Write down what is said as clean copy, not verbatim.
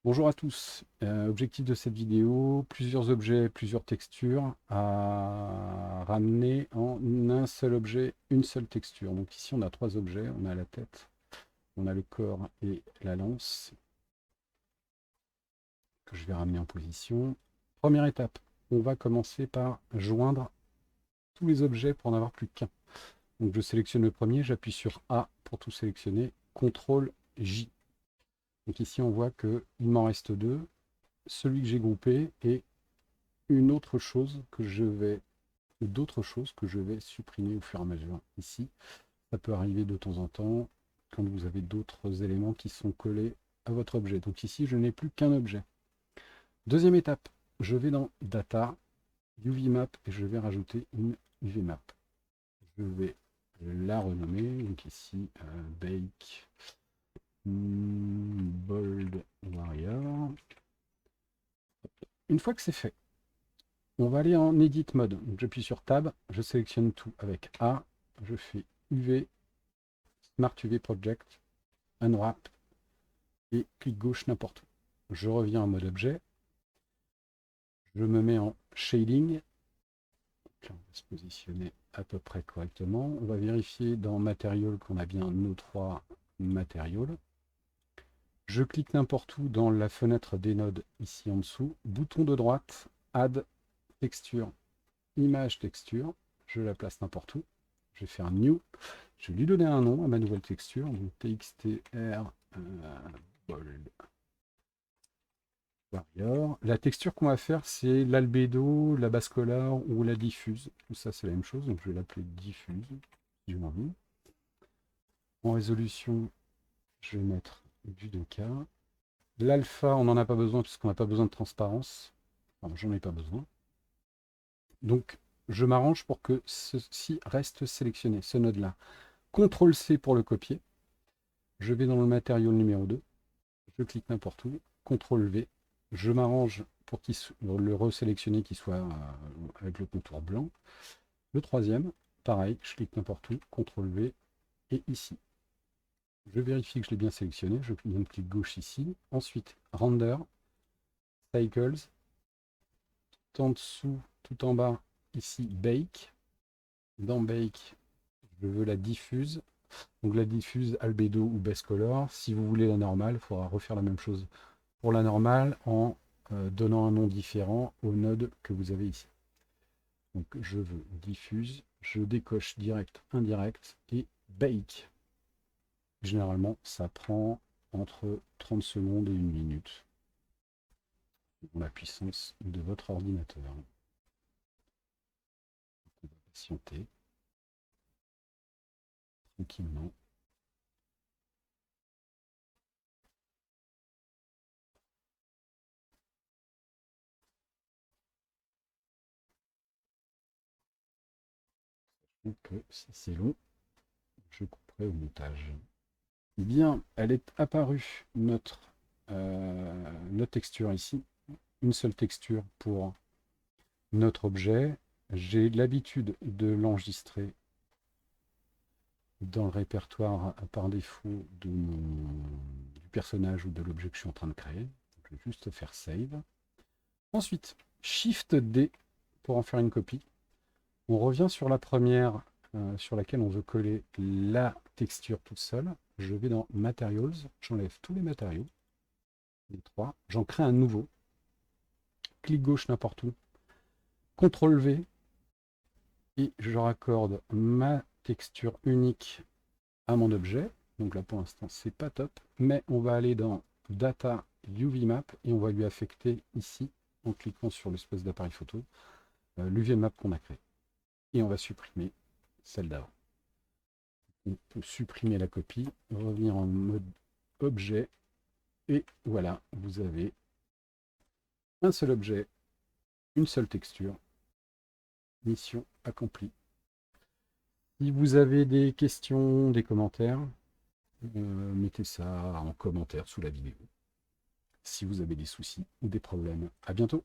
Bonjour à tous. Objectif de cette vidéo, plusieurs objets, plusieurs textures à ramener en un seul objet, une seule texture. Donc ici on a trois objets, on a la tête, on a le corps et la lance que je vais ramener en position. Première étape, on va commencer par joindre tous les objets pour en avoir plus qu'un. Donc je sélectionne le premier, j'appuie sur A pour tout sélectionner, CTRL J. Donc ici on voit qu'il m'en reste deux, celui que j'ai groupé et une autre chose que je vais, ou d'autres choses que je vais supprimer au fur et à mesure. Ici, ça peut arriver de temps en temps quand vous avez d'autres éléments qui sont collés à votre objet. Donc ici, je n'ai plus qu'un objet. Deuxième étape, je vais dans Data, UVMap et je vais rajouter une UVMap. Je vais la renommer, donc ici, Bake Bold Warrior. Une fois que c'est fait, on va aller en Edit Mode. Donc j'appuie sur Tab, je sélectionne tout avec A, je fais UV, Smart UV Project, Unwrap et clic gauche n'importe où. Je reviens en mode objet, je me mets en Shading. Donc là, on va se positionner à peu près correctement. On va vérifier dans Material qu'on a bien nos trois Materials. Je clique n'importe où dans la fenêtre des nodes ici en dessous. Bouton de droite, Add Texture, Image Texture. Je la place n'importe où. Je vais faire New. Je vais lui donner un nom à ma nouvelle texture. Donc TXTR Bold Warrior. La texture qu'on va faire, c'est l'albédo, la basse color ou la diffuse. Tout ça, c'est la même chose. Donc je vais l'appeler diffuse. Si j'ai envie. En résolution, je vais mettre du 2K. L'alpha, on n'en a pas besoin puisqu'on n'a pas besoin de transparence. Enfin, j'en ai pas besoin. Donc, je m'arrange pour que ceci reste sélectionné, ce node-là. CTRL-C pour le copier. Je vais dans le matériau numéro 2. Je clique n'importe où. CTRL-V. Je m'arrange pour le resélectionner qu'il soit avec le contour blanc. Le troisième, pareil, je clique n'importe où. CTRL-V. Et ici. Je vérifie que je l'ai bien sélectionné. Je donne clic gauche ici. Ensuite, Render, Cycles. Tout en dessous, tout en bas, ici, Bake. Dans Bake, je veux la diffuse. Donc la diffuse albédo ou best color. Si vous voulez la normale, il faudra refaire la même chose pour la normale en donnant un nom différent au node que vous avez ici. Donc je veux diffuse, je décoche direct, indirect et bake. Généralement, ça prend entre 30 secondes et 1 minute dans la puissance de votre ordinateur. On va patienter tranquillement. Donc si c'est long, je couperai au montage. Bien, elle est apparue notre texture ici. Une seule texture pour notre objet. J'ai l'habitude de l'enregistrer dans le répertoire par défaut du personnage ou de l'objet que je suis en train de créer. Je vais juste faire Save. Ensuite, Shift D pour en faire une copie. On revient sur la première sur laquelle on veut coller la texture toute seule. Je vais dans Materials, j'enlève tous les matériaux, les trois, j'en crée un nouveau. Clic gauche n'importe où, CTRL V, et je raccorde ma texture unique à mon objet. Donc là pour l'instant c'est pas top, mais on va aller dans Data UVMap et on va lui affecter ici, en cliquant sur l'espèce d'appareil photo, l'UVMap qu'on a créé. Et on va supprimer celle d'avant. On peut supprimer la copie, revenir en mode objet, et voilà, vous avez un seul objet, une seule texture, mission accomplie. Si vous avez des questions, des commentaires, mettez ça en commentaire sous la vidéo. Si vous avez des soucis ou des problèmes, à bientôt.